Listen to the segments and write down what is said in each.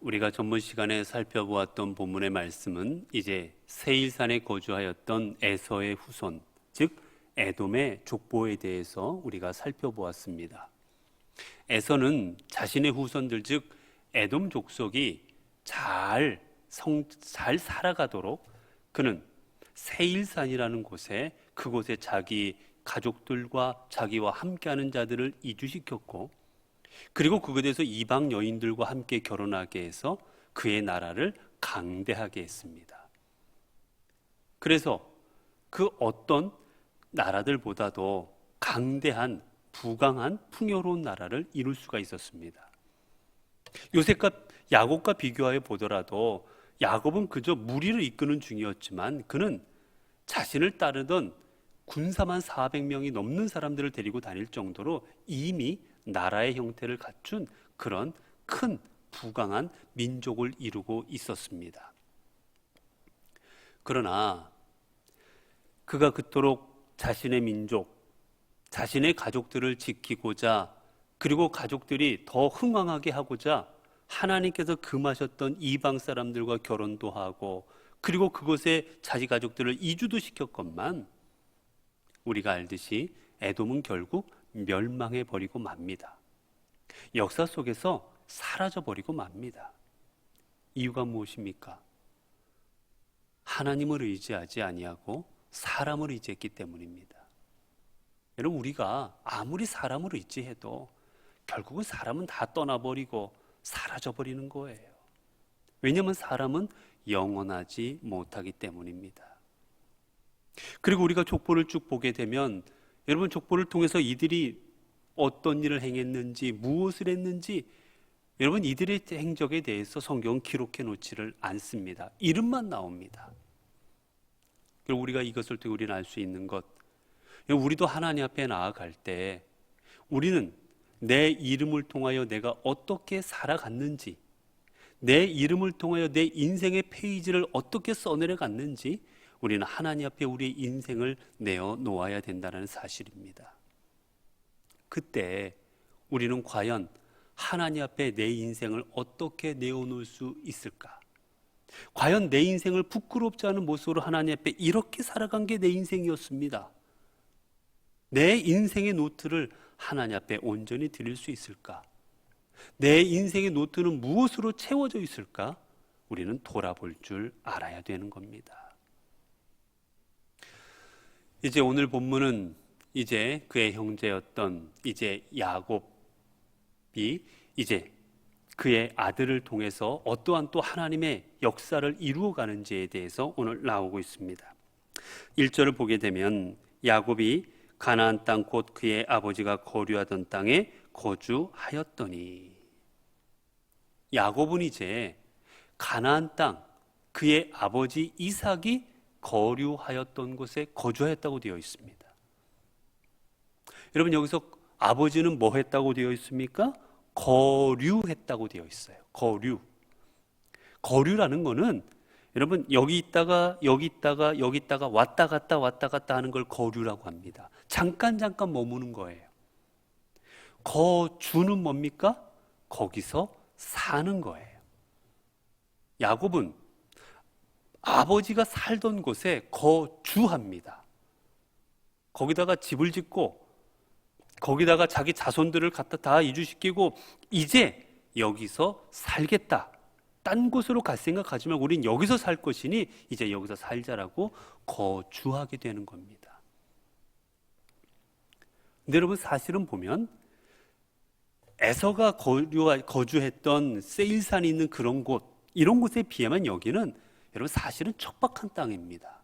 우리가 전번 시간에 살펴보았던 본문의 말씀은 이제 세일산에 거주하였던 에서의 후손, 즉 에돔의 족보에 대해서 우리가 살펴보았습니다. 에서는 자신의 후손들, 즉 에돔 족속이 잘 살아가도록 그는 세일산이라는 곳에, 그곳에 자기 가족들과 자기와 함께하는 자들을 이주시켰고, 그리고 그곳에서 이방 여인들과 함께 결혼하게 해서 그의 나라를 강대하게 했습니다. 그래서 그 어떤 나라들보다도 강대한, 부강한, 풍요로운 나라를 이룰 수가 있었습니다. 요셉과 야곱과 비교하여 보더라도 야곱은 그저 무리를 이끄는 중이었지만 그는 자신을 따르던 군사만 400명이 넘는 사람들을 데리고 다닐 정도로 이미 나라의 형태를 갖춘 그런 큰 부강한 민족을 이루고 있었습니다. 그러나 그가 그토록 자신의 민족, 자신의 가족들을 지키고자, 그리고 가족들이 더 흥왕하게 하고자 하나님께서 금하셨던 이방 사람들과 결혼도 하고, 그리고 그곳에 자기 가족들을 이주도 시켰건만 우리가 알듯이 에돔은 결국 멸망해 버리고 맙니다. 역사 속에서 사라져 버리고 맙니다. 이유가 무엇입니까? 하나님을 의지하지 아니하고 사람을 의지했기 때문입니다. 여러분, 우리가 아무리 사람을 의지해도 결국은 사람은 다 떠나버리고 사라져 버리는 거예요. 왜냐하면 사람은 영원하지 못하기 때문입니다. 그리고 우리가 족보를 쭉 보게 되면, 여러분, 족보를 통해서 이들이 어떤 일을 행했는지, 무엇을 했는지, 여러분, 이들의 행적에 대해서 성경은 기록해 놓지를 않습니다. 이름만 나옵니다. 그리고 우리가 이것을 통해 우리는 알 수 있는 것, 우리도 하나님 앞에 나아갈 때 우리는 내 이름을 통하여 내가 어떻게 살아갔는지, 내 이름을 통하여 내 인생의 페이지를 어떻게 써내려 갔는지 우리는 하나님 앞에 우리의 인생을 내어 놓아야 된다는 사실입니다. 그때 우리는 과연 하나님 앞에 내 인생을 어떻게 내어놓을 수 있을까? 과연 내 인생을 부끄럽지 않은 모습으로 하나님 앞에 이렇게 살아간 게 내 인생이었습니다. 내 인생의 노트를 하나님 앞에 온전히 드릴 수 있을까? 내 인생의 노트는 무엇으로 채워져 있을까? 우리는 돌아볼 줄 알아야 되는 겁니다. 이제 오늘 본문은 이제 그의 형제였던 이제 야곱이 이제 그의 아들을 통해서 어떠한 또 하나님의 역사를 이루어가는지에 대해서 오늘 나오고 있습니다. 1절을 보게 되면 야곱이 가나안 땅 곧 그의 아버지가 거류하던 땅에 거주하였더니, 야곱은 이제 가나안 땅, 그의 아버지 이삭이 거류하였던 곳에 거주하였다고 되어 있습니다. 여러분, 여기서 아버지는 뭐 했다고 되어 있습니까? 거류했다고 되어 있어요. 거류라는 거는 여러분, 여기 있다가 여기 있다가 여기 있다가 왔다 갔다 하는 걸 거류라고 합니다. 잠깐 머무는 거예요. 거주는 뭡니까? 거기서 사는 거예요. 야곱은 아버지가 살던 곳에 거주합니다. 거기다가 집을 짓고 거기다가 자기 자손들을 갖다 다 이주시키고 이제 여기서 살겠다, 딴 곳으로 갈 생각하지 말고 우린 여기서 살 것이니 이제 여기서 살자라고 거주하게 되는 겁니다. 근데 여러분, 사실은 보면 에서가 거주했던 세일산이 있는 그런 곳, 이런 곳에 비하면 여기는 여러분 사실은 척박한 땅입니다.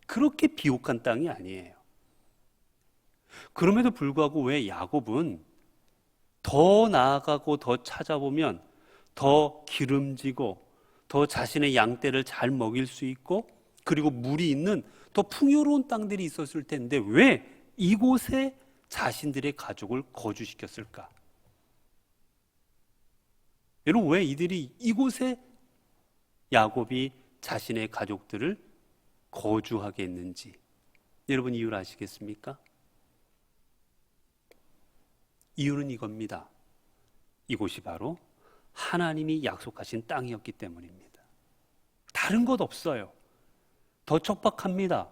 그렇게 비옥한 땅이 아니에요. 그럼에도 불구하고 왜 야곱은 더 나아가고 더 찾아보면 더 기름지고 더 자신의 양떼를 잘 먹일 수 있고 그리고 물이 있는 더 풍요로운 땅들이 있었을 텐데 왜 이곳에 자신들의 가족을 거주시켰을까? 여러분, 왜 이들이 이곳에 야곱이 자신의 가족들을 거주하게 했는지 여러분 이유를 아시겠습니까? 이유는 이겁니다. 이곳이 바로 하나님이 약속하신 땅이었기 때문입니다. 다른 것 없어요. 더 척박합니다.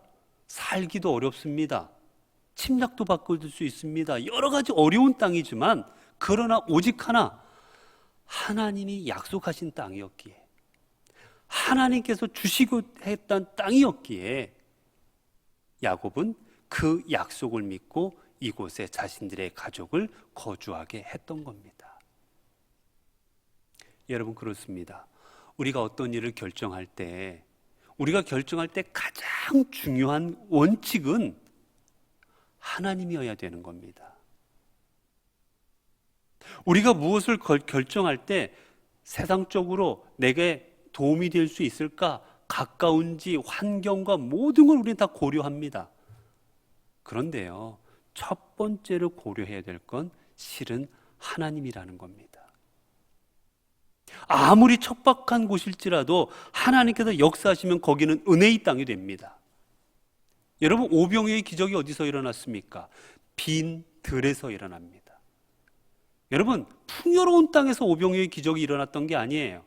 살기도 어렵습니다. 침략도 받을 수 있습니다. 여러 가지 어려운 땅이지만 그러나 오직 하나, 하나님이 약속하신 땅이었기에, 하나님께서 주시고 했던 땅이었기에 야곱은 그 약속을 믿고 이곳에 자신들의 가족을 거주하게 했던 겁니다. 여러분, 그렇습니다. 우리가 어떤 일을 결정할 때, 우리가 결정할 때 가장 중요한 원칙은 하나님이어야 되는 겁니다. 우리가 무엇을 결정할 때 세상적으로 내게 도움이 될 수 있을까? 가까운지 환경과 모든 걸 우리는 다 고려합니다. 그런데요, 첫 번째로 고려해야 될 건 실은 하나님이라는 겁니다. 아무리 척박한 곳일지라도 하나님께서 역사하시면 거기는 은혜의 땅이 됩니다. 여러분, 오병이어의 기적이 어디서 일어났습니까? 빈 들에서 일어납니다. 여러분, 풍요로운 땅에서 오병이어의 기적이 일어났던 게 아니에요.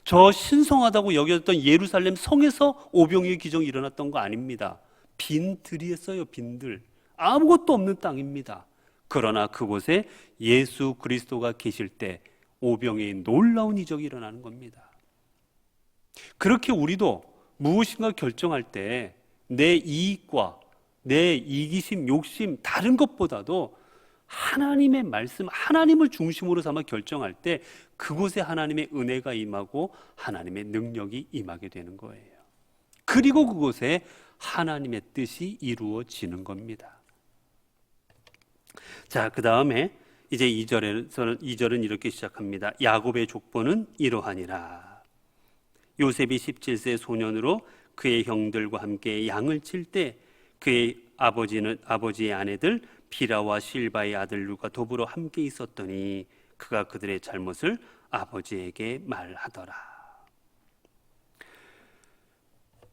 저 신성하다고 여겨졌던 예루살렘 성에서 오병이어의 기적이 일어났던 거 아닙니다. 빈 들이었어요. 빈 들. 아무것도 없는 땅입니다. 그러나 그곳에 예수 그리스도가 계실 때 오병이어의 놀라운 이적이 일어나는 겁니다. 그렇게 우리도 무엇인가 결정할 때 내 이익과 내 이기심, 욕심, 다른 것보다도 하나님의 말씀, 하나님을 중심으로 삼아 결정할 때 그곳에 하나님의 은혜가 임하고 하나님의 능력이 임하게 되는 거예요. 그리고 그곳에 하나님의 뜻이 이루어지는 겁니다. 자, 그 다음에 이제 2절은 이렇게 시작합니다. 야곱의 족보는 이러하니라. 요셉이 17세 소년으로 그의 형들과 함께 양을 칠 때 그의 아버지의 아내들 비라와 실바의 아들 루가 더불어 함께 있었더니 그가 그들의 잘못을 아버지에게 말하더라.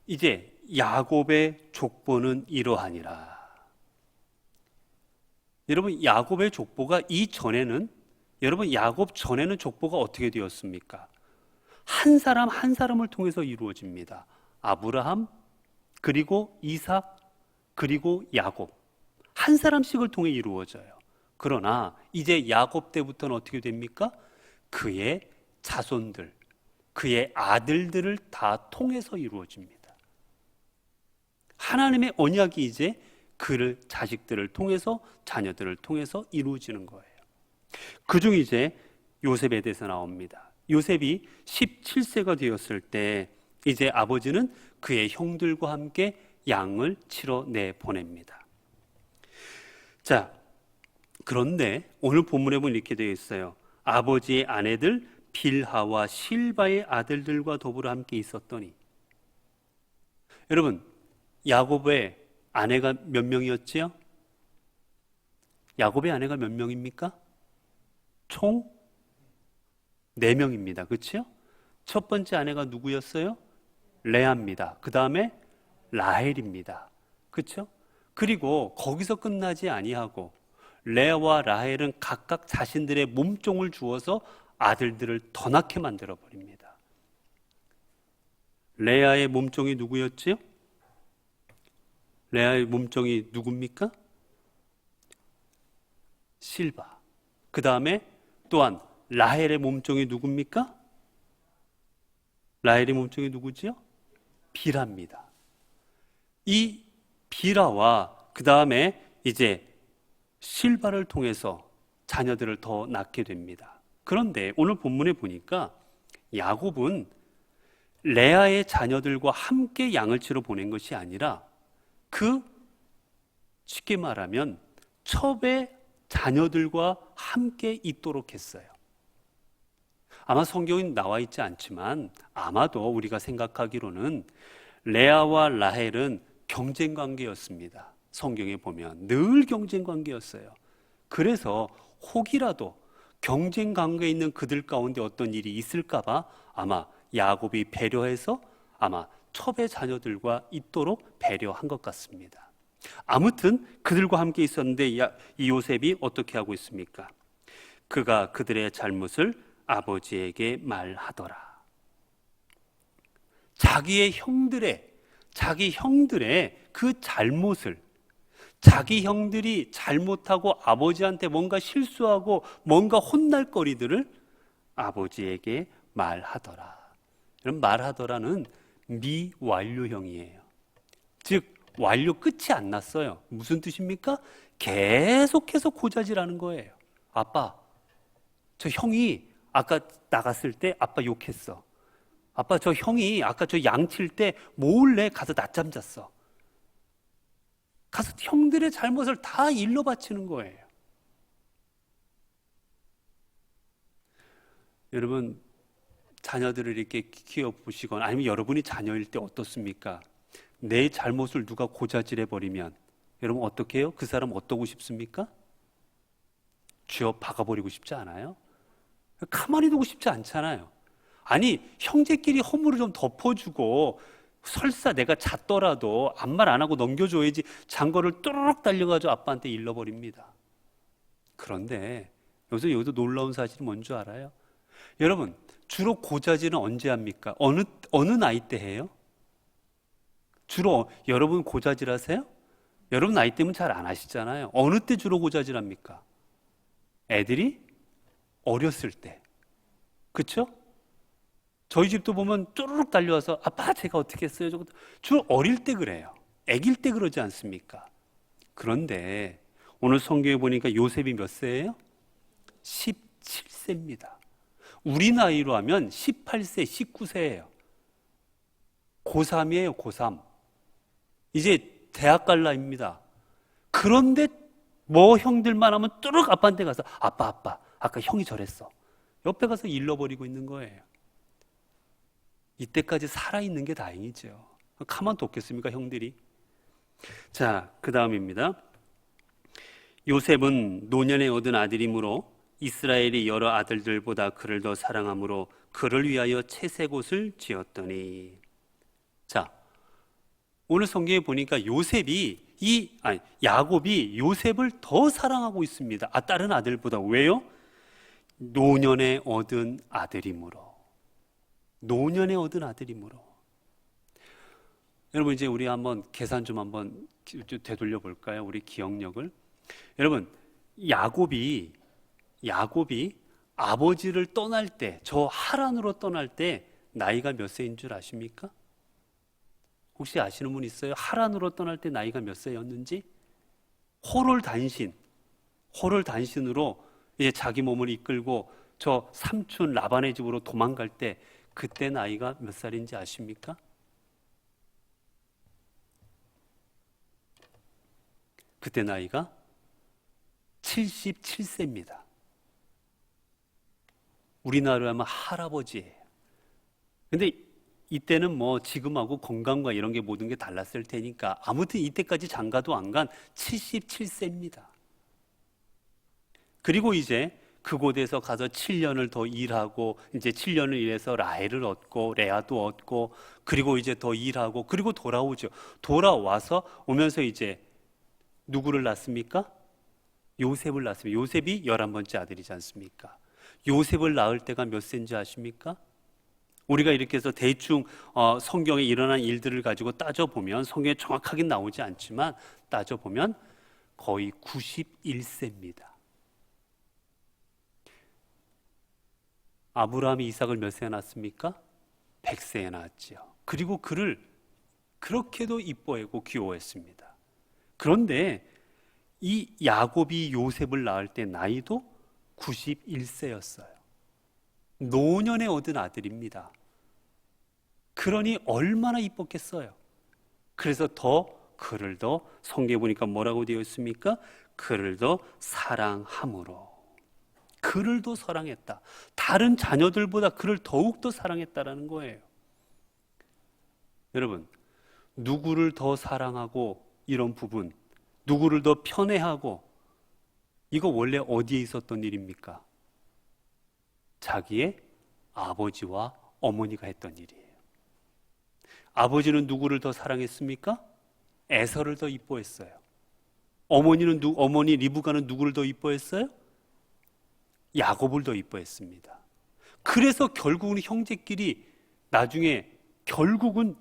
이제 야곱의 족보는 이러하니라. 여러분, 야곱의 족보가 이전에는, 여러분, 야곱 전에는 족보가 어떻게 되었습니까? 한 사람 한 사람을 통해서 이루어집니다. 아브라함, 그리고 이삭, 그리고 야곱. 한 사람씩을 통해 이루어져요. 그러나 이제 야곱 때부터는 어떻게 됩니까? 그의 자손들, 그의 아들들을 다 통해서 이루어집니다. 하나님의 언약이 이제 그를, 자식들을 통해서, 자녀들을 통해서 이루어지는 거예요. 그중 이제 요셉에 대해서 나옵니다. 요셉이 17세가 되었을 때 이제 아버지는 그의 형들과 함께 양을 치러 내보냅니다. 자, 그런데 오늘 본문에 보면 이렇게 되어 있어요. 아버지의 아내들 빌하와 실바의 아들들과 더불어 함께 있었더니. 여러분, 야곱의 아내가 몇 명이었지요? 야곱의 아내가 몇 명입니까? 총 4명입니다. 그렇죠? 첫 번째 아내가 누구였어요? 레아입니다. 그 다음에 라헬입니다. 그렇죠? 그리고 거기서 끝나지 아니하고 레아와 라헬은 각각 자신들의 몸종을 주어서 아들들을 더 낳게 만들어 버립니다. 레아의 몸종이 누구였지요? 레아의 몸종이 누굽니까? 실바. 그 다음에 또한 라헬의 몸종이 누굽니까? 라헬의 몸종이 누구지요? 비라입니다. 이 비라와 그 다음에 이제 실바를 통해서 자녀들을 더 낳게 됩니다. 그런데 오늘 본문에 보니까 야곱은 레아의 자녀들과 함께 양을 치러 보낸 것이 아니라 쉽게 말하면 첩의 자녀들과 함께 있도록 했어요. 아마 성경에 나와 있지 않지만 아마도 우리가 생각하기로는 레아와 라헬은 경쟁 관계였습니다. 성경에 보면 늘 경쟁 관계였어요. 그래서 혹이라도 경쟁 관계에 있는 그들 가운데 어떤 일이 있을까 봐 아마 야곱이 배려해서 아마 첩의 자녀들과 있도록 배려한 것 같습니다. 아무튼 그들과 함께 있었는데 이 요셉이 어떻게 하고 있습니까? 그가 그들의 잘못을 아버지에게 말하더라. 자기 형들의 그 잘못을, 자기 형들이 잘못하고 아버지한테 뭔가 실수하고 뭔가 혼날 거리들을 아버지에게 말하더라. 그럼 말하더라는 미완료형이에요. 즉 완료 끝이 안 났어요. 무슨 뜻입니까? 계속해서 고자질하는 거예요. 아빠, 저 형이 아까 나갔을 때 아빠 욕했어. 아빠, 저 형이 아까 저 양칠 때 몰래 가서 낮잠 잤어. 가서 형들의 잘못을 다 일러 바치는 거예요. 여러분, 자녀들을 이렇게 키워보시거나 아니면 여러분이 자녀일 때 어떻습니까? 내 잘못을 누가 고자질해 버리면 여러분 어떻게 해요? 그 사람 어떠고 싶습니까? 쥐어 박아버리고 싶지 않아요? 가만히 두고 싶지 않잖아요. 아니, 형제끼리 허물을 좀 덮어주고 설사 내가 잤더라도 아무 말 안 하고 넘겨줘야지 장거를 뚜루룩 달려가지고 아빠한테 일러버립니다. 그런데 여기서 놀라운 사실이 뭔 줄 알아요? 여러분, 주로 고자질은 언제 합니까? 어느 나이 때 해요? 주로 여러분 고자질 하세요? 여러분 나이 때면 잘 안 하시잖아요. 어느 때 주로 고자질 합니까? 애들이 어렸을 때. 그렇죠? 저희 집도 보면 쭈르륵 달려와서 아빠 제가 어떻게 했어요? 주로 어릴 때 그래요. 아기일 때 그러지 않습니까? 그런데 오늘 성경에 보니까 요셉이 몇 세예요? 17세입니다. 우리 나이로 하면 18세, 19세예요. 고3이에요, 고3. 이제 대학 갈 나이입니다. 그런데 뭐 형들만 하면 뚜룩 아빠한테 가서 아빠, 아까 형이 저랬어. 옆에 가서 일러버리고 있는 거예요. 이때까지 살아있는 게 다행이죠. 가만 뒀겠습니까, 형들이? 자, 그 다음입니다. 요셉은 노년에 얻은 아들이므로 이스라엘이 여러 아들들보다 그를 더 사랑하므로 그를 위하여 채색옷을 지었더니. 자, 오늘 성경에 보니까 야곱이 요셉을 더 사랑하고 있습니다. 다른 아들보다. 왜요? 노년에 얻은 아들이므로. 노년에 얻은 아들이므로. 여러분, 이제 우리 한번 계산 좀 한번 되돌려 볼까요? 우리 기억력을. 여러분, 야곱이 아버지를 떠날 때, 저 하란으로 떠날 때 나이가 몇 세인 줄 아십니까? 혹시 아시는 분 있어요? 하란으로 떠날 때 나이가 몇 세였는지? 호롤단신으로 이제 자기 몸을 이끌고 저 삼촌 라반의 집으로 도망갈 때 그때 나이가 몇 살인지 아십니까? 그때 나이가 77세입니다. 우리나라로 하면 할아버지예요. 근데 이때는 뭐 지금하고 건강과 이런 게 모든 게 달랐을 테니까 아무튼 이때까지 장가도 안 간 77세입니다. 그리고 이제 그곳에서 가서 7년을 더 일하고 이제 7년을 일해서 라헬을 얻고 레아도 얻고 그리고 이제 더 일하고 그리고 돌아오죠. 돌아와서 오면서 이제 누구를 낳습니까? 요셉을 낳습니다. 요셉이 11번째 아들이지 않습니까? 요셉을 낳을 때가 몇 세인지 아십니까? 우리가 이렇게 해서 대충 성경에 일어난 일들을 가지고 따져보면 성경에 정확하게 나오지 않지만 따져보면 거의 91세입니다. 아브라함이 이삭을 몇 세에 낳았습니까? 100세에 낳았지요. 그리고 그를 그렇게도 이뻐하고 귀여워했습니다. 그런데 이 야곱이 요셉을 낳을 때 나이도 91세였어요. 노년에 얻은 아들입니다. 그러니 얼마나 이뻤겠어요. 그래서 그를 더 성경에 보니까 뭐라고 되어 있습니까? 그를 더 사랑함으로. 그를 더 사랑했다. 다른 자녀들보다 그를 더욱더 사랑했다라는 거예요. 여러분, 누구를 더 사랑하고 이런 부분, 누구를 더 편애하고 이거 원래 어디에 있었던 일입니까? 자기의 아버지와 어머니가 했던 일이에요. 아버지는 누구를 더 사랑했습니까? 에서를 더 이뻐했어요. 어머니 리브가는 누구를 더 이뻐했어요? 야곱을 더 이뻐했습니다. 그래서 결국은 형제끼리 나중에 결국은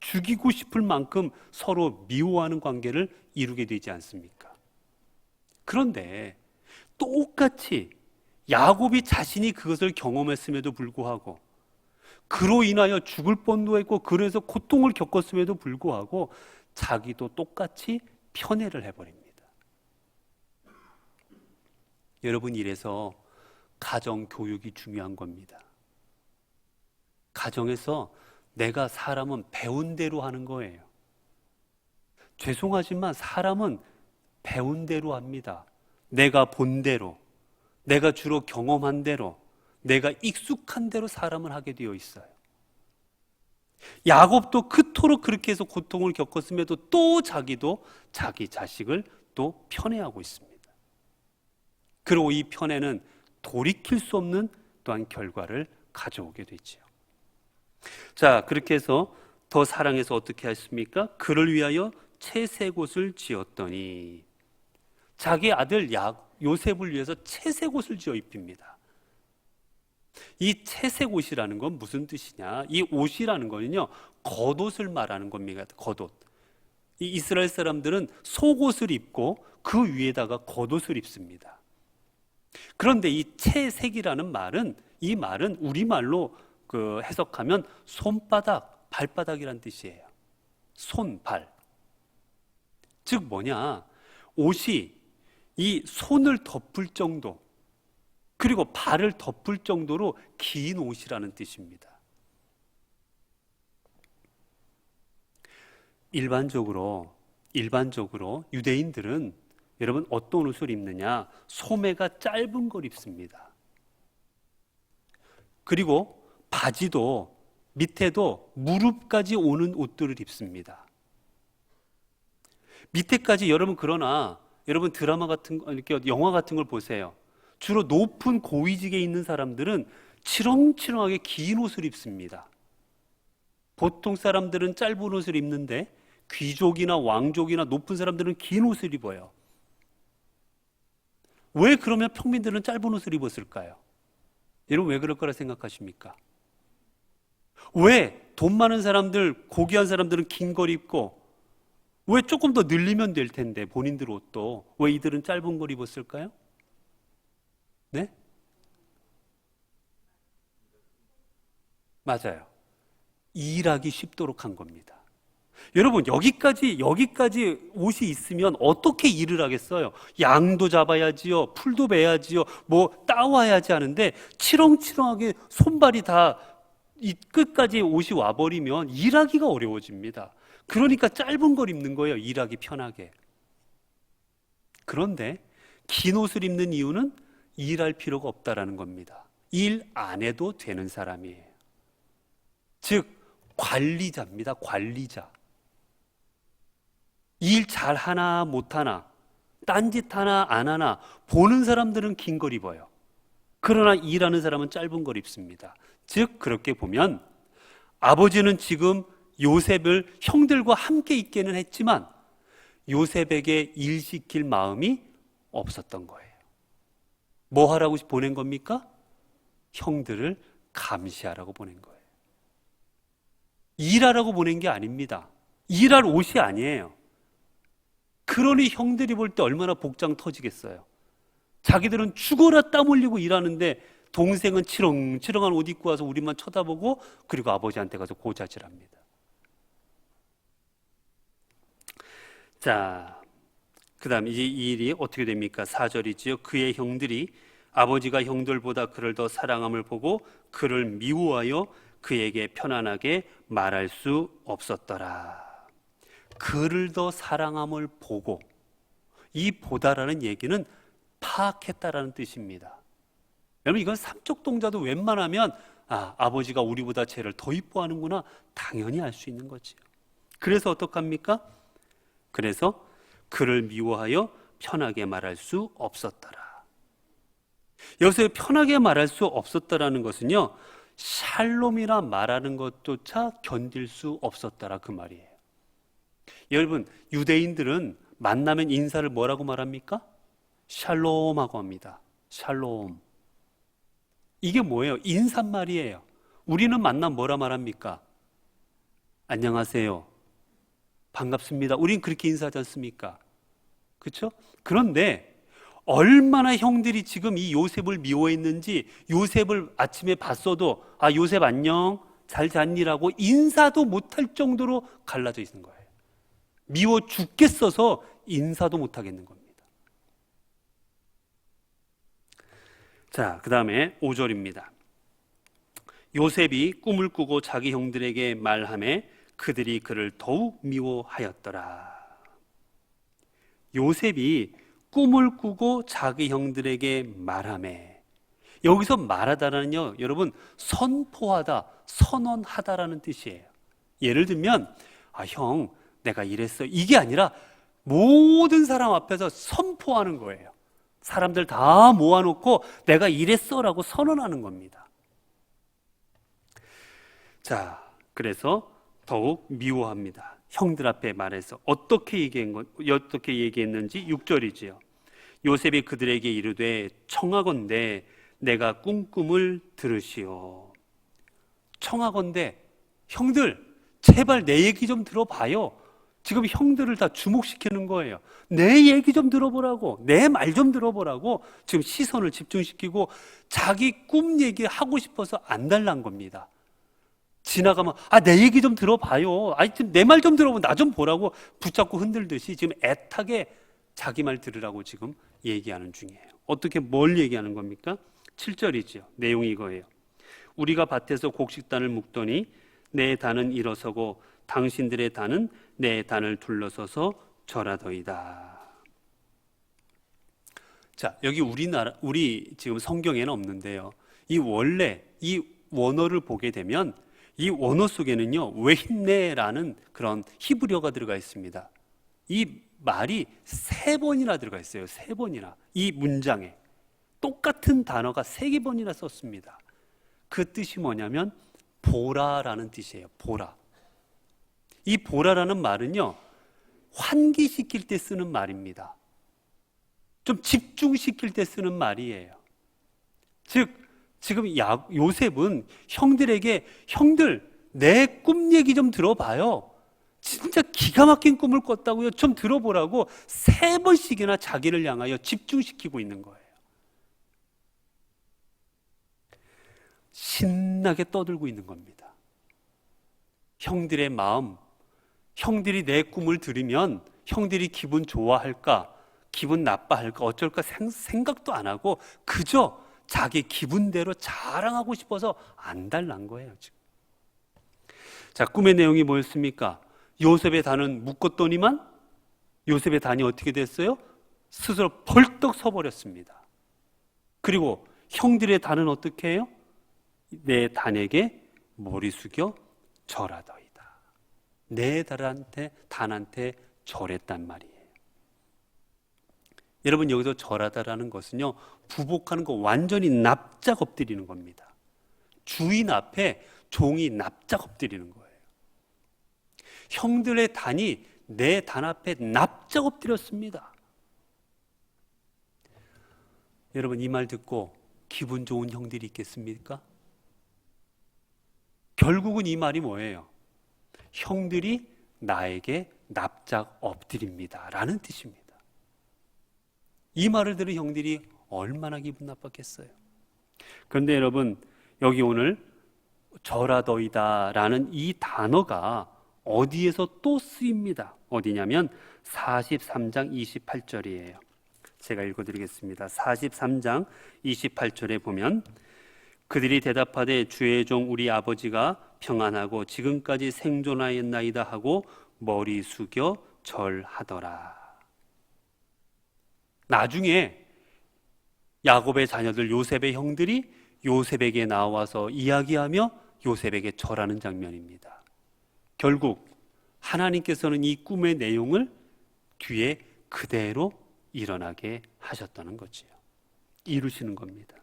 죽이고 싶을 만큼 서로 미워하는 관계를 이루게 되지 않습니까? 그런데 똑같이 야곱이 자신이 그것을 경험했음에도 불구하고, 그로 인하여 죽을 뻔도 했고 그래서 고통을 겪었음에도 불구하고 자기도 똑같이 편애를 해버립니다. 여러분, 이래서 가정 교육이 중요한 겁니다. 가정에서 내가 사람은 배운 대로 하는 거예요. 죄송하지만 사람은 배운 대로 합니다. 내가 본 대로, 내가 주로 경험한 대로, 내가 익숙한 대로 사람을 하게 되어 있어요. 야곱도 그토록 그렇게 해서 고통을 겪었음에도 또 자기도 자기 자식을 또 편애하고 있습니다. 그리고 이 편애는 돌이킬 수 없는 또한 결과를 가져오게 되지요. 자, 그렇게 해서 더 사랑해서 어떻게 했습니까? 그를 위하여 채색옷을 지었더니, 자기 아들 요셉을 위해서 채색옷을 지어 입힙니다. 이 채색옷이라는 건 무슨 뜻이냐? 이 옷이라는 거는요, 겉옷을 말하는 겁니다. 겉옷. 이 이스라엘 사람들은 속옷을 입고 그 위에다가 겉옷을 입습니다. 그런데 이 채색이라는 말은, 이 말은 우리말로 해석하면 손바닥, 발바닥이란 뜻이에요. 손, 발. 즉 뭐냐? 옷이 이 손을 덮을 정도, 그리고 발을 덮을 정도로 긴 옷이라는 뜻입니다. 일반적으로 유대인들은 여러분 어떤 옷을 입느냐? 소매가 짧은 걸 입습니다. 그리고 바지도 밑에도 무릎까지 오는 옷들을 입습니다. 밑에까지. 여러분, 그러나 여러분 드라마 같은 거, 이렇게 영화 같은 걸 보세요. 주로 높은 고위직에 있는 사람들은 치렁치렁하게 긴 옷을 입습니다. 보통 사람들은 짧은 옷을 입는데 귀족이나 왕족이나 높은 사람들은 긴 옷을 입어요. 왜 그러면 평민들은 짧은 옷을 입었을까요? 여러분, 왜 그럴 거라 생각하십니까? 왜 돈 많은 사람들, 고귀한 사람들은 긴 걸 입고, 왜 조금 더 늘리면 될 텐데 본인들 옷도 왜 이들은 짧은 걸 입었을까요? 네? 맞아요. 일하기 쉽도록 한 겁니다. 여러분, 여기까지 옷이 있으면 어떻게 일을 하겠어요? 양도 잡아야지요, 풀도 베야지요, 뭐 따와야지 하는데 치렁치렁하게 손발이 다 이 끝까지 옷이 와버리면 일하기가 어려워집니다. 그러니까 짧은 걸 입는 거예요, 일하기 편하게. 그런데 긴 옷을 입는 이유는 일할 필요가 없다라는 겁니다. 일 안 해도 되는 사람이에요. 즉 관리자입니다. 관리자. 일 잘하나 못하나, 딴짓 하나 안 하나 보는 사람들은 긴 걸 입어요. 그러나 일하는 사람은 짧은 걸 입습니다. 즉 그렇게 보면 아버지는 지금 요셉을 형들과 함께 있게는 했지만 요셉에게 일 시킬 마음이 없었던 거예요. 뭐 하라고 보낸 겁니까? 형들을 감시하라고 보낸 거예요. 일하라고 보낸 게 아닙니다. 일할 옷이 아니에요. 그러니 형들이 볼 때 얼마나 복장 터지겠어요. 자기들은 죽어라 땀 흘리고 일하는데 동생은 치렁치렁한 옷 입고 와서 우리만 쳐다보고, 그리고 아버지한테 가서 고자질합니다. 자, 그 다음 이제 이 일이 어떻게 됩니까? 4절이지요. 그의 형들이 아버지가 형들보다 그를 더 사랑함을 보고 그를 미워하여 그에게 편안하게 말할 수 없었더라. 그를 더 사랑함을 보고, 이 보다라는 얘기는 파악했다라는 뜻입니다. 여러분, 이건 삼적 동자도 웬만하면 아버지가 우리보다 쟤를 더 이뻐하는구나 당연히 알 수 있는 거지요. 그래서 어떡합니까? 그래서 그를 미워하여 편하게 말할 수 없었더라. 여기서 편하게 말할 수 없었다라는 것은요, 샬롬이라 말하는 것조차 견딜 수 없었더라 그 말이에요. 여러분, 유대인들은 만나면 인사를 뭐라고 말합니까? 샬롬하고 합니다. 샬롬. 이게 뭐예요? 인사말이에요. 우리는 만나면 뭐라 말합니까? 안녕하세요. 반갑습니다. 우린 그렇게 인사하지 않습니까? 그렇죠? 그런데 얼마나 형들이 지금 이 요셉을 미워했는지, 요셉을 아침에 봤어도 아, 요셉 안녕, 잘 잤니라고 인사도 못할 정도로 갈라져 있는 거예요. 미워 죽겠어서 인사도 못하겠는 겁니다. 자, 그 다음에 5절입니다. 요셉이 꿈을 꾸고 자기 형들에게 말하매 그들이 그를 더욱 미워하였더라. 요셉이 꿈을 꾸고 자기 형들에게 말하매, 여기서 말하다는요, 여러분, 선포하다, 선언하다라는 뜻이에요. 예를 들면 아, 형, 내가 이랬어, 이게 아니라 모든 사람 앞에서 선포하는 거예요. 사람들 다 모아놓고 내가 이랬어라고 선언하는 겁니다. 자, 그래서 더욱 미워합니다. 형들 앞에 말해서 어떻게 얘기했는지 6절이지요. 요셉이 그들에게 이르되 청하건대 내가 꿈을 들으시오. 청하건대, 형들 제발 내 얘기 좀 들어봐요. 지금 형들을 다 주목시키는 거예요. 내 얘기 좀 들어보라고, 내 말 좀 들어보라고 지금 시선을 집중시키고 자기 꿈 얘기하고 싶어서 안달난 겁니다. 지나가면 아, 내 얘기 좀 들어봐요. 아니, 내 말 좀 들어보고 나 좀 보라고 붙잡고 흔들듯이 지금 애타게 자기 말 들으라고 지금 얘기하는 중이에요. 어떻게 뭘 얘기하는 겁니까? 7절이죠. 내용이 이거예요. 우리가 밭에서 곡식단을 묶더니 내 단은 일어서고 당신들의 단은 내 단을 둘러서서 절하더이다. 자, 여기 우리 지금 성경에는 없는데요. 이 원어를 보게 되면 이 원어 속에는요, 웨힌네라는 그런 히브리어가 들어가 있습니다. 이 말이 3번이나 들어가 있어요. 3번이나. 이 문장에 똑같은 단어가 3번이나 썼습니다. 그 뜻이 뭐냐면 보라라는 뜻이에요. 보라. 이 보라라는 말은요, 환기시킬 때 쓰는 말입니다. 좀 집중시킬 때 쓰는 말이에요. 즉 지금 요셉은 형들에게 형들 내 꿈 얘기 좀 들어봐요. 진짜 기가 막힌 꿈을 꿨다고요. 좀 들어보라고 3번씩이나 자기를 향하여 집중시키고 있는 거예요. 신나게 떠들고 있는 겁니다. 형들의 마음, 형들이 내 꿈을 들으면 형들이 기분 좋아할까, 기분 나빠할까, 어쩔까 생각도 안 하고 그저 자기 기분대로 자랑하고 싶어서 안달난 거예요, 지금. 자, 꿈의 내용이 뭐였습니까? 요셉의 단은 묶었더니만 요셉의 단이 어떻게 됐어요? 스스로 벌떡 서버렸습니다. 그리고 형들의 단은 어떻게 해요? 내 단에게 머리 숙여 절하더이다. 내 단한테 절했단 말이에요. 여러분, 여기서 절하다라는 것은요, 부복하는 거, 완전히 납작 엎드리는 겁니다. 주인 앞에 종이 납작 엎드리는 거예요. 형들의 단이 내 단 앞에 납작 엎드렸습니다. 여러분, 이 말 듣고 기분 좋은 형들이 있겠습니까? 결국은 이 말이 뭐예요? 형들이 나에게 납작 엎드립니다 라는 뜻입니다. 이 말을 들은 형들이 얼마나 기분 나빴겠어요. 그런데 여러분, 여기 오늘 절하더이다 라는 이 단어가 어디에서 또 쓰입니다. 어디냐면 43장 28절이에요. 제가 읽어드리겠습니다. 43장 28절에 보면 그들이 대답하되 주의 종 우리 아버지가 평안하고 지금까지 생존하였나이다 하고 머리 숙여 절하더라. 나중에 야곱의 자녀들 요셉의 형들이 요셉에게 나와서 이야기하며 요셉에게 절하는 장면입니다. 결국 하나님께서는 이 꿈의 내용을 뒤에 그대로 일어나게 하셨다는 거지요. 이루시는 겁니다.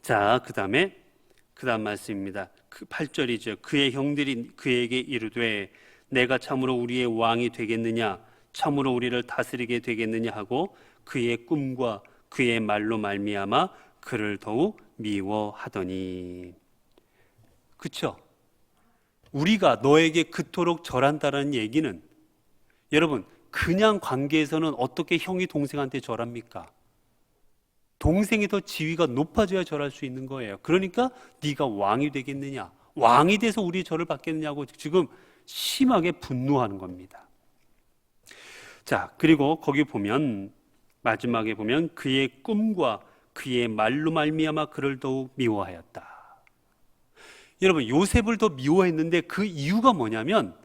자, 그 다음 말씀입니다. 8절이죠. 그의 형들이 그에게 이르되 내가 참으로 우리의 왕이 되겠느냐, 참으로 우리를 다스리게 되겠느냐 하고 그의 꿈과 그의 말로 말미암아 그를 더욱 미워하더니. 그쵸? 우리가 너에게 그토록 절한다는 얘기는, 여러분, 그냥 관계에서는 어떻게 형이 동생한테 절합니까? 동생이 더 지위가 높아져야 절할 수 있는 거예요. 그러니까 네가 왕이 되겠느냐, 왕이 돼서 우리 절을 받겠느냐고 지금 심하게 분노하는 겁니다. 자, 그리고 거기 보면 마지막에 보면 그의 꿈과 그의 말로 말미암아 그를 더욱 미워하였다. 여러분, 요셉을 더 미워했는데 그 이유가 뭐냐면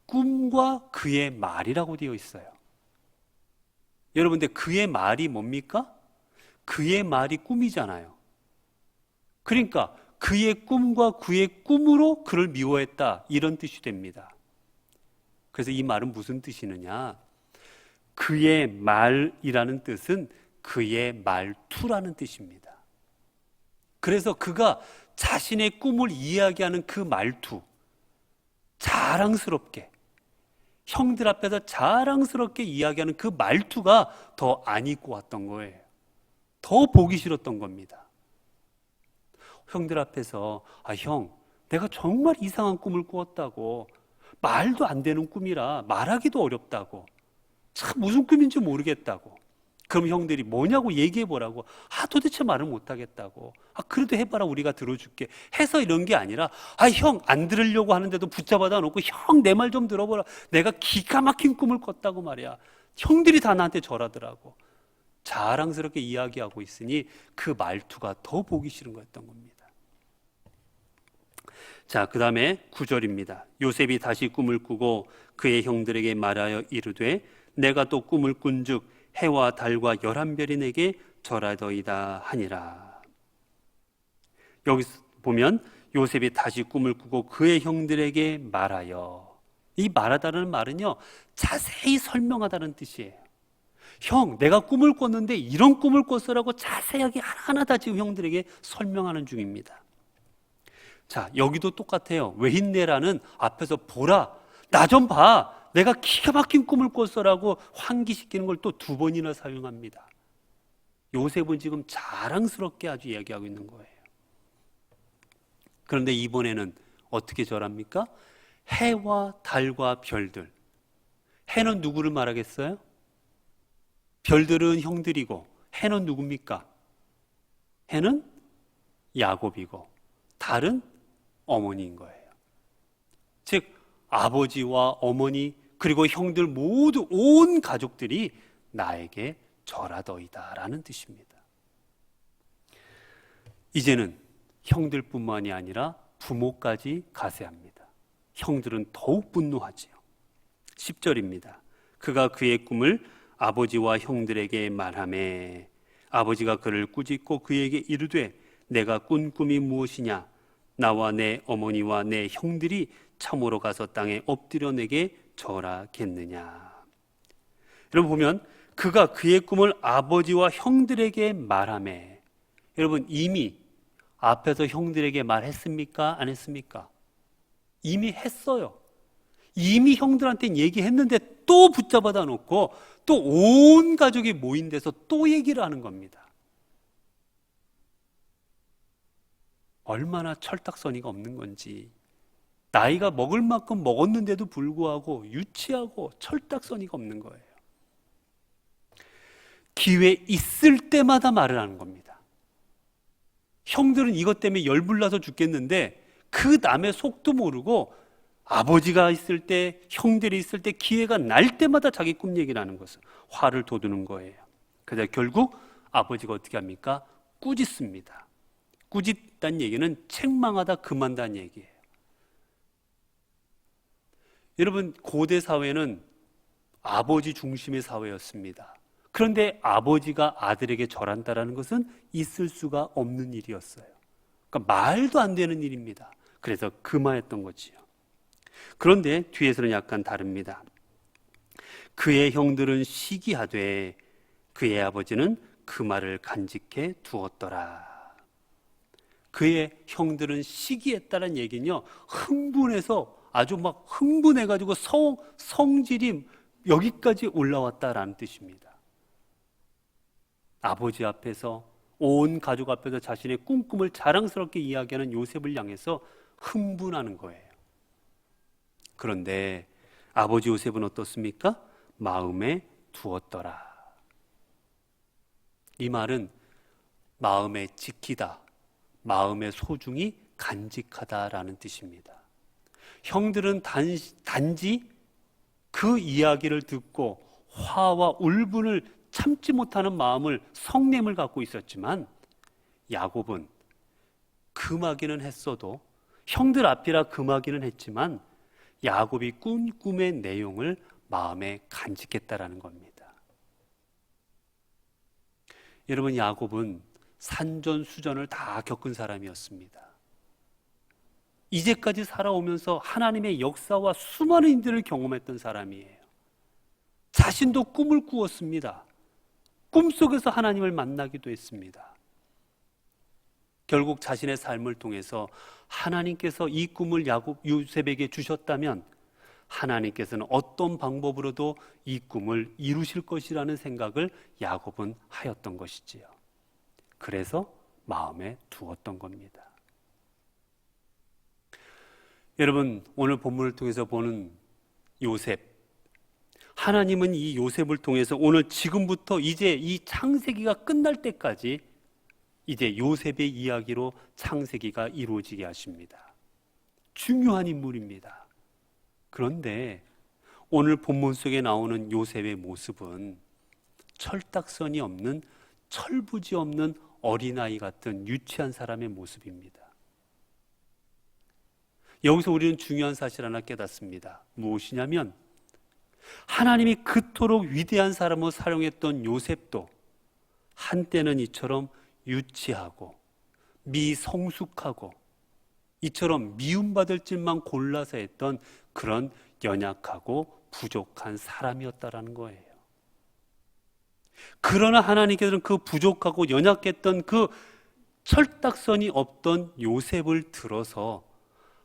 꿈과 그의 말이라고 되어 있어요. 여러분, 근데 그의 말이 뭡니까? 그의 말이 꿈이잖아요. 그러니까 그의 꿈과 그의 꿈으로 그를 미워했다, 이런 뜻이 됩니다. 그래서 이 말은 무슨 뜻이느냐? 그의 말이라는 뜻은 그의 말투라는 뜻입니다. 그래서 그가 자신의 꿈을 이야기하는 그 말투, 자랑스럽게, 형들 앞에서 자랑스럽게 이야기하는 그 말투가 더 안 입고 왔던 거예요. 더 보기 싫었던 겁니다. 형들 앞에서 형, 내가 정말 이상한 꿈을 꾸었다고, 말도 안 되는 꿈이라 말하기도 어렵다고, 참 무슨 꿈인지 모르겠다고. 그럼 형들이 뭐냐고 얘기해보라고. 도대체 말을 못하겠다고. 그래도 해봐라, 우리가 들어줄게 해서 이런 게 아니라, 형 안 들으려고 하는데도 붙잡아다 놓고, 형 내 말 좀 들어보라, 내가 기가 막힌 꿈을 꿨다고 말이야. 형들이 다 나한테 절하더라고. 자랑스럽게 이야기하고 있으니 그 말투가 더 보기 싫은 거였던 겁니다. 자, 그 다음에 9절입니다. 요셉이 다시 꿈을 꾸고 그의 형들에게 말하여 이르되 내가 또 꿈을 꾼즉 해와 달과 11별이 내게 절하더이다 하니라. 여기 보면 요셉이 다시 꿈을 꾸고 그의 형들에게 말하여, 이 말하다는 말은요, 자세히 설명하다는 뜻이에요. 형, 내가 꿈을 꿨는데 이런 꿈을 꿨어라고 자세하게 하나하나 다 지금 형들에게 설명하는 중입니다. 자, 여기도 똑같아요. 외힌내라는 앞에서 보라, 나 좀 봐, 내가 기가 막힌 꿈을 꿨어라고 환기시키는 걸 또 2번이나 사용합니다. 요셉은 지금 자랑스럽게 아주 이야기하고 있는 거예요. 그런데 이번에는 어떻게 절합니까? 해와 달과 별들. 해는 누구를 말하겠어요? 별들은 형들이고 해는 누굽니까? 해는 야곱이고 달은 어머니인 거예요. 즉 아버지와 어머니 그리고 형들 모두 온 가족들이 나에게 절하더이다 라는 뜻입니다. 이제는 형들뿐만이 아니라 부모까지 가세합니다. 형들은 더욱 분노하지요. 10절입니다. 그가 그의 꿈을 아버지와 형들에게 말하매 아버지가 그를 꾸짖고 그에게 이르되 내가 꾼 꿈이 무엇이냐? 나와 내 어머니와 내 형들이 참으로 가서 땅에 엎드려 내게 절하겠느냐. 여러분 보면 그가 그의 꿈을 아버지와 형들에게 말하매, 여러분 이미 앞에서 형들에게 말했습니까? 안 했습니까? 이미 했어요. 이미 형들한테 얘기했는데 또 붙잡아다 놓고 또 온 가족이 모인 데서 또 얘기를 하는 겁니다. 얼마나 철딱서니가 없는 건지, 나이가 먹을 만큼 먹었는데도 불구하고 유치하고 철딱서니가 없는 거예요. 기회 있을 때마다 말을 하는 겁니다. 형들은 이것 때문에 열불나서 죽겠는데 그 남의 속도 모르고 아버지가 있을 때, 형들이 있을 때, 기회가 날 때마다 자기 꿈 얘기를 하는 것을 화를 돋우는 거예요. 그래서 결국 아버지가 어떻게 합니까? 꾸짖습니다. 꾸짖다는 얘기는 책망하다 금한다는 얘기예요. 여러분 고대 사회는 아버지 중심의 사회였습니다. 그런데 아버지가 아들에게 절한다는 것은 있을 수가 없는 일이었어요. 그러니까 말도 안 되는 일입니다. 그래서 금하였던 거지요. 그런데 뒤에서는 약간 다릅니다. 그의 형들은 시기하되 그의 아버지는 그 말을 간직해 두었더라. 그의 형들은 시기했다는 얘기는요, 흥분해서 아주 막 흥분해가지고 성질이 여기까지 올라왔다라는 뜻입니다. 아버지 앞에서 온 가족 앞에서 자신의 꿈을 자랑스럽게 이야기하는 요셉을 향해서 흥분하는 거예요. 그런데 아버지 요셉은 어떻습니까? 마음에 두었더라. 이 말은 마음에 지키다, 마음에 소중히 간직하다라는 뜻입니다. 형들은 단지 그 이야기를 듣고 화와 울분을 참지 못하는 마음을 성냄을 갖고 있었지만 야곱은 금하기는 했어도 형들 앞이라 금하기는 했지만 야곱이 꾼 꿈의 내용을 마음에 간직했다라는 겁니다. 여러분, 야곱은 산전수전을 다 겪은 사람이었습니다. 이제까지 살아오면서 하나님의 역사와 수많은 일들을 경험했던 사람이에요. 자신도 꿈을 꾸었습니다. 꿈속에서 하나님을 만나기도 했습니다. 결국 자신의 삶을 통해서 하나님께서 이 꿈을 요셉에게 주셨다면 하나님께서는 어떤 방법으로도 이 꿈을 이루실 것이라는 생각을 야곱은 하였던 것이지요. 그래서 마음에 두었던 겁니다. 여러분, 오늘 본문을 통해서 보는 요셉, 하나님은 이 요셉을 통해서 오늘 지금부터 이제 이 창세기가 끝날 때까지 이제 요셉의 이야기로 창세기가 이루어지게 하십니다. 중요한 인물입니다. 그런데 오늘 본문 속에 나오는 요셉의 모습은 철딱선이 없는, 철부지 없는 어린아이 같은 유치한 사람의 모습입니다. 여기서 우리는 중요한 사실 하나 깨닫습니다. 무엇이냐면 하나님이 그토록 위대한 사람으로 사용했던 요셉도 한때는 이처럼 유치하고 미성숙하고 이처럼 미움받을 짓만 골라서 했던 그런 연약하고 부족한 사람이었다라는 거예요. 그러나 하나님께서는 그 부족하고 연약했던 그 철딱선이 없던 요셉을 들어서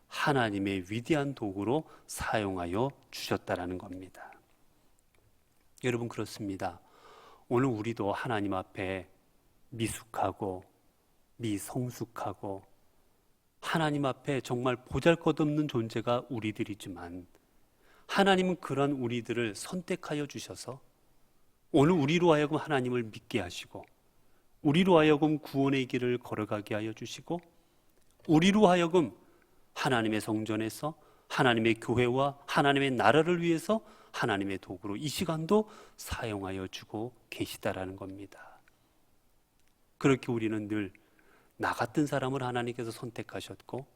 하나님의 위대한 도구로 사용하여 주셨다라는 겁니다. 여러분, 그렇습니다. 오늘 우리도 하나님 앞에 미숙하고 미성숙하고 하나님 앞에 정말 보잘것없는 존재가 우리들이지만 하나님은 그런 우리들을 선택하여 주셔서 오늘 우리로 하여금 하나님을 믿게 하시고 우리로 하여금 구원의 길을 걸어가게 하여 주시고 우리로 하여금 하나님의 성전에서 하나님의 교회와 하나님의 나라를 위해서 하나님의 도구로 이 시간도 사용하여 주고 계시다라는 겁니다. 그렇게 우리는 늘 나 같은 사람을 하나님께서 선택하셨고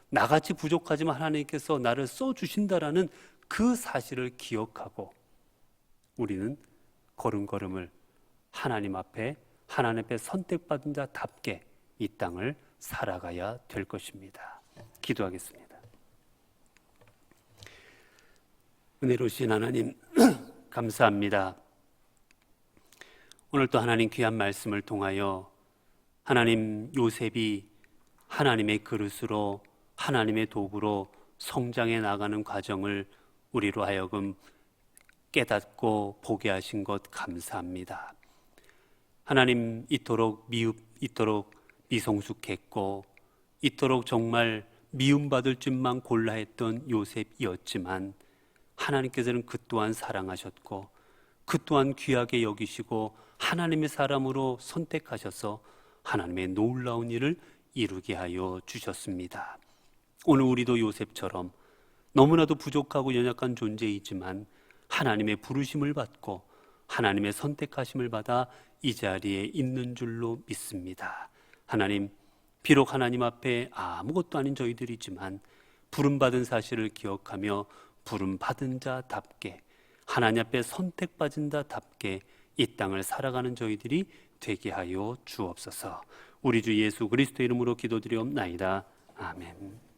나같이 부족하지만 하나님께서 나를 써주신다라는 그 사실을 기억하고 우리는 걸음걸음을 하나님 앞에 선택받은 자답게 이 땅을 살아가야 될 것입니다. 기도하겠습니다. 은혜로우신 하나님 감사합니다. 오늘 또 하나님 귀한 말씀을 통하여 하나님 요셉이 하나님의 그릇으로 하나님의 도구로 성장해 나가는 과정을 우리로 하여금 깨닫고 보게 하신 것 감사합니다. 하나님, 이토록 미성숙했고 이토록 정말 미움받을 줄만 골라 했던 요셉이었지만 하나님께서는 그 또한 사랑하셨고 그 또한 귀하게 여기시고 하나님의 사람으로 선택하셔서 하나님의 놀라운 일을 이루게 하여 주셨습니다. 오늘 우리도 요셉처럼 너무나도 부족하고 연약한 존재이지만 하나님의 부르심을 받고 하나님의 선택하심을 받아 이 자리에 있는 줄로 믿습니다. 하나님, 비록 하나님 앞에 아무것도 아닌 저희들이지만 부름받은 사실을 기억하며 부름받은 자답게 하나님 앞에 선택받은 자답게 이 땅을 살아가는 저희들이 되게 하여 주옵소서. 우리 주 예수 그리스도 이름으로 기도드리옵나이다. 아멘.